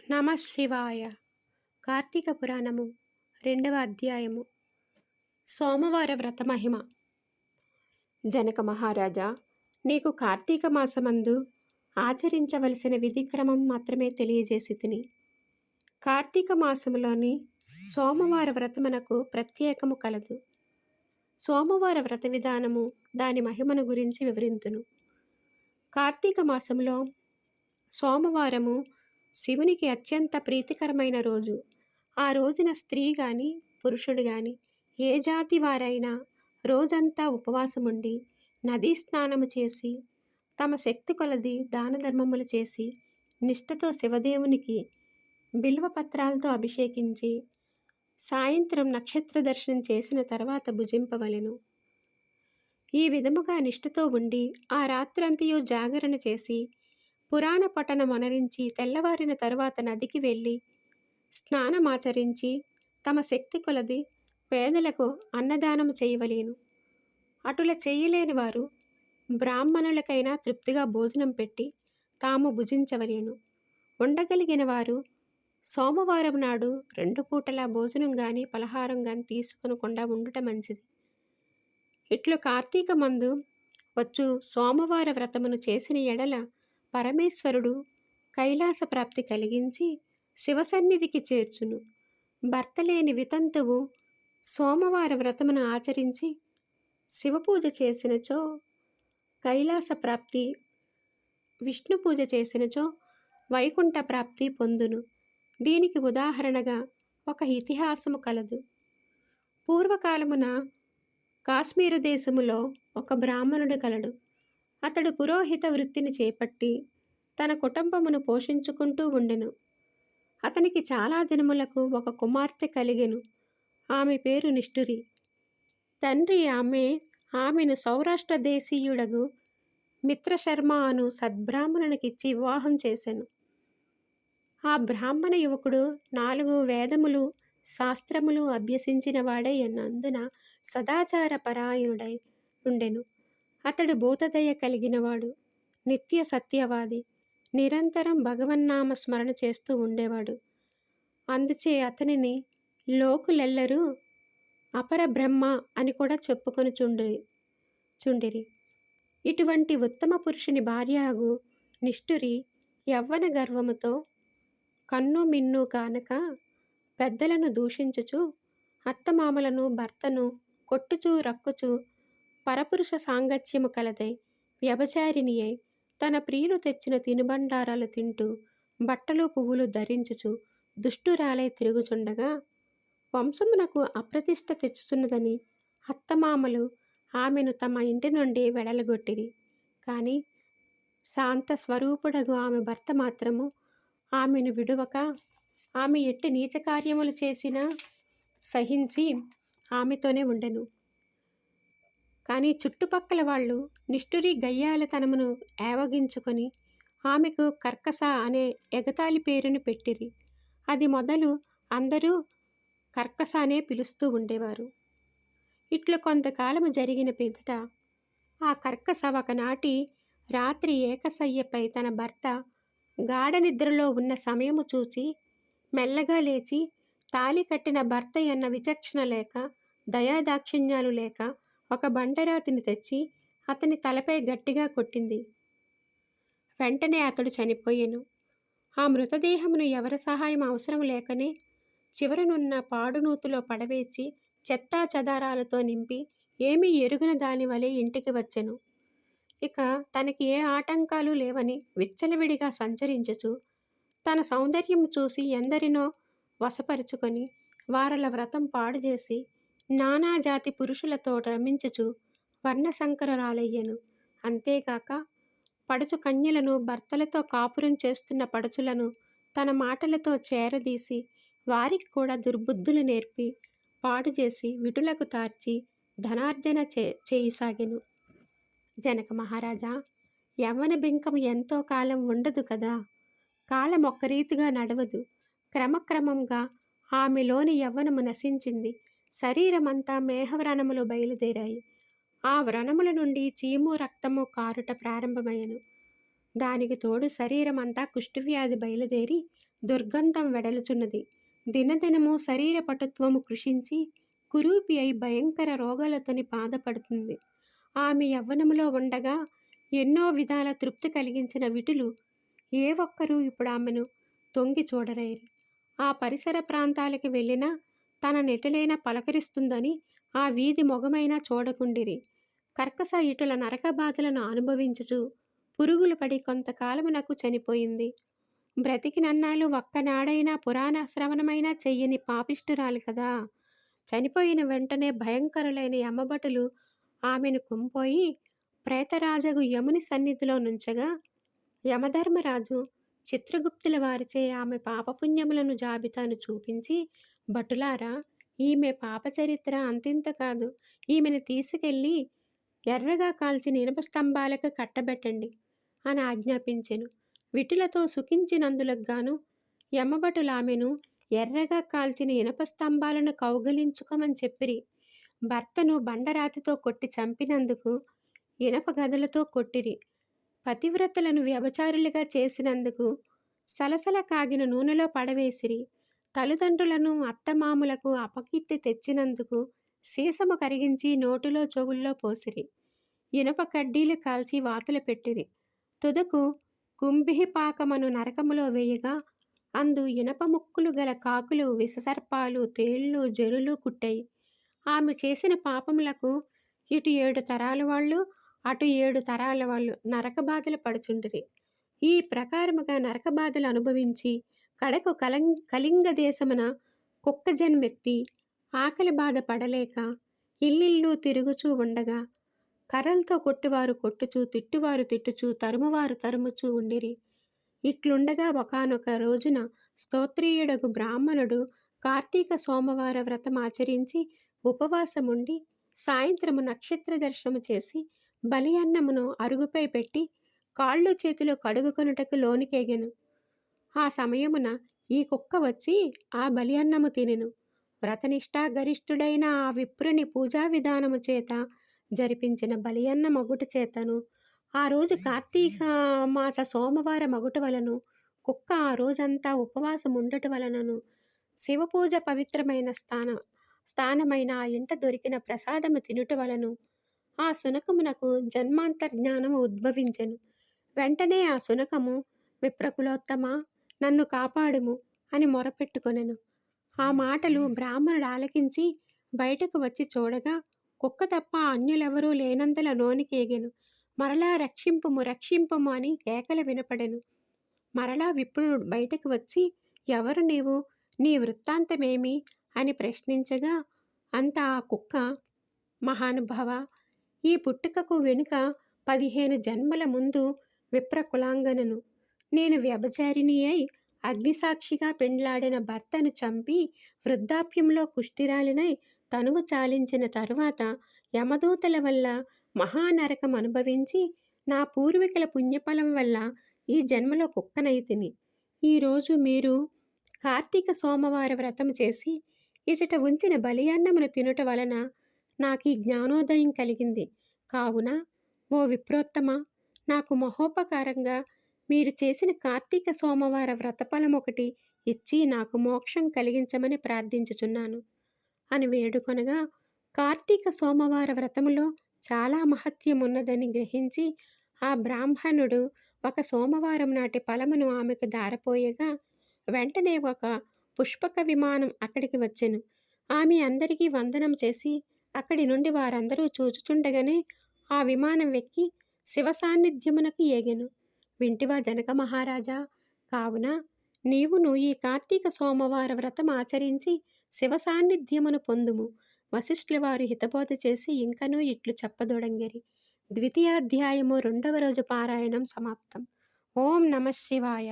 నమ శివాయ. కార్తీక పురాణము 2వ అధ్యాయము. సోమవార వ్రత మహిమ. జనక మహారాజా, నీకు కార్తీక మాసమందు ఆచరించవలసిన విధిక్రమం మాత్రమే తెలియజేసి తిని. కార్తీక మాసములోని సోమవార వ్రతమునకు ప్రత్యేకము కలదు. సోమవార వ్రత విధానము, దాని మహిమను గురించి వివరింతును. కార్తీక మాసంలో సోమవారము శివునికి అత్యంత ప్రీతికరమైన రోజు. ఆ రోజున స్త్రీ గాని పురుషుడు గాని ఏ జాతి వారైనా రోజంతా ఉపవాసముండి నదీ స్నానము చేసి తమ శక్తి కొలది దాన ధర్మములు చేసి నిష్ఠతో శివదేవునికి బిల్వపత్రాలతో అభిషేకించి సాయంత్రం నక్షత్ర దర్శనం చేసిన తర్వాత భుజింపవలెను. ఈ విధముగా నిష్ఠతో ఉండి ఆ రాత్రంతయు జాగరణ చేసి పురాణ పఠనమొనరించి తెల్లవారిన తరువాత నదికి వెళ్ళి స్నానమాచరించి తమ శక్తి కొలది పేదలకు అన్నదానము చేయవలేను. అటుల చేయలేని వారు బ్రాహ్మణులకైనా తృప్తిగా భోజనం పెట్టి తాము భుజించవలేను. ఉండగలిగిన వారు సోమవారం నాడు 2 పూటల భోజనం గాని పలహారం గాని తీసుకొనకుండా ఉండుట మంచిది. ఇట్లు కార్తీక మందు వచ్చు సోమవార వ్రతమును చేసిన ఎడల పరమేశ్వరుడు కైలాస ప్రాప్తి కలిగించి శివసన్నిధికి చేర్చును. భర్త లేని వితంతువు సోమవార వ్రతమును ఆచరించి శివపూజ చేసినచో కైలాస ప్రాప్తి, విష్ణు పూజ చేసినచో వైకుంఠ ప్రాప్తి పొందును. దీనికి ఉదాహరణగా ఒక ఇతిహాసము కలదు. పూర్వకాలమున కాశ్మీర దేశములో ఒక బ్రాహ్మణుడు కలడు. అతడు పురోహిత వృత్తిని చేపట్టి తన కుటుంబమును పోషించుకుంటూ ఉండెను. అతనికి చాలా దినములకు ఒక కుమార్తె కలిగెను. ఆమె పేరు నిష్ఠురి. తండ్రి ఆమెను సౌరాష్ట్ర దేశీయుడగు మిత్రశర్మ అను సద్బ్రాహ్మణునికిచ్చి వివాహం చేసెను. ఆ బ్రాహ్మణ యువకుడు 4 వేదములు శాస్త్రములు అభ్యసించిన వాడై అన్నందున సదాచార పరాయణుడై ఉండెను. అతడు భూతదయ కలిగినవాడు, నిత్య సత్యవాది, నిరంతరం భగవన్నామ స్మరణ చేస్తూ ఉండేవాడు. అందుచే అతనిని లోకులెల్లరూ అపర బ్రహ్మ అని కూడా చెప్పుకొని చుండిరి. ఇటువంటి ఉత్తమ పురుషుని భార్యగు నిష్ఠురి యవ్వన గర్వముతో కన్ను మిన్ను కానక పెద్దలను దూషించుచు అత్తమామలను భర్తను కొట్టుచూ రక్కుచూ పరపురుష సాంగత్యము కలదై వ్యభచారిణి అయి తన ప్రియులు తెచ్చిన తినుబండారాలు తింటూ బట్టలు పువ్వులు ధరించుచు దుష్టురాలై తిరుగుచుండగా వంశమునకు అప్రతిష్ట తెచ్చుచున్నదని అత్తమామలు ఆమెను తమ ఇంటి నుండి వెడలగొట్టిరి. కానీ శాంత స్వరూపుడగు ఆమె భర్త మాత్రము ఆమెను విడువక ఆమె ఎట్టి నీచ కార్యములు చేసినా సహించి ఆమెతోనే ఉండెను. కానీ చుట్టుపక్కల వాళ్ళు నిష్ఠురి గయ్యాలతనమును ఏవగించుకొని ఆమెకు కర్కస అనే ఎగతాళి పేరును పెట్టిరి. అది మొదలు అందరూ కర్కస అనే పిలుస్తూ ఉండేవారు. ఇట్లు కొంతకాలము జరిగిన పిదట ఆ కర్కస ఒకనాటి రాత్రి ఏకశయ్యపై తన భర్త గాఢ నిద్రలో ఉన్న సమయము చూచి మెల్లగా లేచి తాళి కట్టిన భర్త అన్న విచక్షణ లేక దయాదాక్షిణ్యాలు లేక ఒక బండరాతిని తెచ్చి అతని తలపై గట్టిగా కొట్టింది. వెంటనే అతడు చనిపోయెను. ఆ మృతదేహమును ఎవరి సహాయం అవసరం లేకనే చివరనున్న పాడునూతులో పడవేసి చెత్తా చెదారాలతో నింపి ఏమీ ఎరుగని దాని వలె ఇంటికి వచ్చెను. ఇక తనకి ఏ ఆటంకాలు లేవని విచ్చలవిడిగా సంచరించుచు తన సౌందర్యం చూసి ఎందరినో వశపరుచుకొని వారల వ్రతం పాడు చేసి నానాజాతి పురుషులతో రమించుచు వర్ణశంకరురాలయ్యెను. అంతేగాక పడుచు కన్యలను భర్తలతో కాపురం చేస్తున్న పడుచులను తన మాటలతో చేరదీసి వారికి కూడా దుర్బుద్ధులు నేర్పి పాడు చేసి విటులకు తార్చి ధనార్జన చేయసాగెను. జనక మహారాజా, యవ్వన బింకము ఎంతో కాలం ఉండదు కదా. కాలం ఒక్క రీతిగా నడవదు. క్రమక్రమంగా ఆమెలోని యవ్వనము నశించింది. శరీరమంతా మేహవ్రణములు బయలుదేరాయి. ఆ వ్రణముల నుండి చీము రక్తము కారుట ప్రారంభమయ్యను. దానికి తోడు శరీరమంతా కుష్ఠవ్యాధి బయలుదేరి దుర్గంధం వెడలుచున్నది. దినదినము శరీర పటుత్వము కృషించి కురూపి అయి భయంకర రోగాలతోని బాధపడుతుంది. ఆమె యవ్వనములో ఉండగా ఎన్నో విధాల తృప్తి కలిగించిన విటులు ఏ ఒక్కరూ ఇప్పుడు ఆమెను తొంగి చూడరేరి. ఆ పరిసర ప్రాంతాలకి వెళ్ళినా తన నెటులైనా పలకరిస్తుందని ఆ వీధి మొగమైనా చూడకుండిరి. కర్కస ఇటుల నరక బాధలను అనుభవించుచు పురుగులు పడి కొంతకాలమునకు చనిపోయింది. బ్రతికినన్నాళ్ళు ఒక్కనాడైనా పురాణ శ్రవణమైనా చెయ్యని పాపిష్టురాలు కదా. చనిపోయిన వెంటనే భయంకరులైన యమభటులు ఆమెను కుంపోయి ప్రేతరాజగు యముని సన్నిధిలో నుంచగా యమధర్మరాజు చిత్రగుప్తుల వారిచే ఆమె పాపపుణ్యములను జాబితాను చూపించి, భటులారా, ఈమె పాప చరిత్ర అంతింత కాదు. ఈమెను తీసుకెళ్ళి ఎర్రగా కాల్చిన ఇనుప స్తంభాలకు కట్టబెట్టండి అని ఆజ్ఞాపించెను. విటులతో సుఖించినందులకు గాను యమభటులామెను ఎర్రగా కాల్చిన ఇనప స్తంభాలను కౌగలించుకోమని చెప్పిరి. భర్తను బండరాతితో కొట్టి చంపినందుకు ఇనప గదలతో కొట్టిరి. పతివ్రతలను వ్యభిచారులుగా చేసినందుకు సలసల కాగిన నూనెలో పడవేసిరి. తల్లిదండ్రులను అత్తమాములకు అపకీర్తి తెచ్చినందుకు సీసము కరిగించి నోటిలో చెవుల్లో పోసిరి. ఇనుప కడ్డీలు కాల్చి వాతలు పెట్టిరి. తుదకు కుంభిపాకమను నరకములో వేయగా అందు ఇనప ముక్కులు గల కాకులు, విషసర్పాలు, తేళ్ళు, జరులు కుట్టాయి. ఆమె చేసిన పాపములకు ఇటు 7 తరాల వాళ్ళు, అటు 7 తరాల వాళ్ళు నరక బాధలు పడుచుండిరి. ఈ ప్రకారముగా నరక బాధలు అనుభవించి కడకు కళింగ దేశమున కుక్క జన్మెత్తి ఆకలి బాధ పడలేక ఇల్లిల్లు తిరుగుచూ ఉండగా కర్రలతో కొట్టువారు కొట్టుచూ, తిట్టువారు తిట్టుచూ, తరుమువారు తరుముచూ ఉండిరి. ఇట్లుండగా ఒకానొక రోజున స్తోత్రీయుడగు బ్రాహ్మణుడు కార్తీక సోమవార వ్రతం ఆచరించి ఉపవాసముండి సాయంత్రము నక్షత్ర దర్శనము చేసి బలి అన్నమును అరుగుపై పెట్టి కాళ్ళు చేతులు కడుగుకొనుటకు లోనికేగెను. ఆ సమయమున ఈ కుక్క వచ్చి ఆ బలి అన్నము తినెను. వ్రతనిష్టా గరిష్ఠుడైన ఆ విప్రుని పూజా విధానము చేత జరిపించిన బలి అన్న మగుట చేతను ఆ రోజు కార్తీక మాస సోమవార మగుట వలను కుక్క ఆ రోజంతా ఉపవాసం ఉండట వలనను శివపూజ పవిత్రమైన స్థానమైన ఆ ఇంట దొరికిన ప్రసాదము తినుట వలను ఆ శునకమునకు జన్మాంతర్జ్ఞానము ఉద్భవించెను. వెంటనే ఆ శునకము, విప్రకులోత్తమ, నన్ను కాపాడుము అని మొరపెట్టుకొనెను. ఆ మాటలు బ్రాహ్మణుడు ఆలకించి బయటకు వచ్చి చూడగా కుక్క తప్ప అన్యులెవరూ లేనంతల నోనికేగెను. మరలా రక్షింపుము రక్షింపుము అని కేకలు వినపడెను. మరలా విప్రుడు బయటకు వచ్చి, ఎవరు నీవు, నీ వృత్తాంతమేమి అని ప్రశ్నించగా అంత ఆ కుక్క, మహానుభావ, ఈ పుట్టుకకు వెనుక 15 జన్మల ముందు విప్ర కులాంగనను. నేను వ్యభిచారిణి అయి అగ్నిసాక్షిగా పెండ్లాడిన భర్తను చంపి వృద్ధాప్యంలో కుష్ఠిరాలినై తనువు చాలించిన తరువాత యమదూతల వల్ల మహానరకం అనుభవించి నా పూర్వీకుల పుణ్యఫలం వల్ల ఈ జన్మలో కుక్కనైతిని. ఈరోజు మీరు కార్తీక సోమవార వ్రతం చేసి ఇచట ఉంచిన బలి అన్నమును తినుట వలన నాకు ఈ జ్ఞానోదయం కలిగింది. కావున ఓ విప్రోత్తమ, నాకు మహోపకారంగా మీరు చేసిన కార్తీక సోమవార వ్రతఫలం ఒకటి ఇచ్చి నాకు మోక్షం కలిగించమని ప్రార్థించుచున్నాను అని వేడుకొనగా, కార్తీక సోమవార వ్రతములో చాలా మహత్యం ఉన్నదని గ్రహించి ఆ బ్రాహ్మణుడు ఒక సోమవారం నాటి ఫలమును ఆమెకు దారపోయగా వెంటనే ఒక పుష్పక విమానం అక్కడికి వచ్చెను. ఆమె అందరికీ వందనం చేసి అక్కడి నుండి వారందరూ చూచుచుండగానే ఆ విమానం వెక్కి శివ సాన్నిధ్యమునకు ఏగెను. వింటివా జనక మహారాజా? కావున నీవును ఈ కార్తీక సోమవార వ్రతం ఆచరించి శివ సాన్నిధ్యమును పొందుము. వశిష్ఠుల వారు హితబోధ చేసి ఇంకనూ ఇట్లు చెప్పదొడంగిరి. ద్వితీయాధ్యాయము 2వ రోజు పారాయణం సమాప్తం. ఓం నమః శివాయ.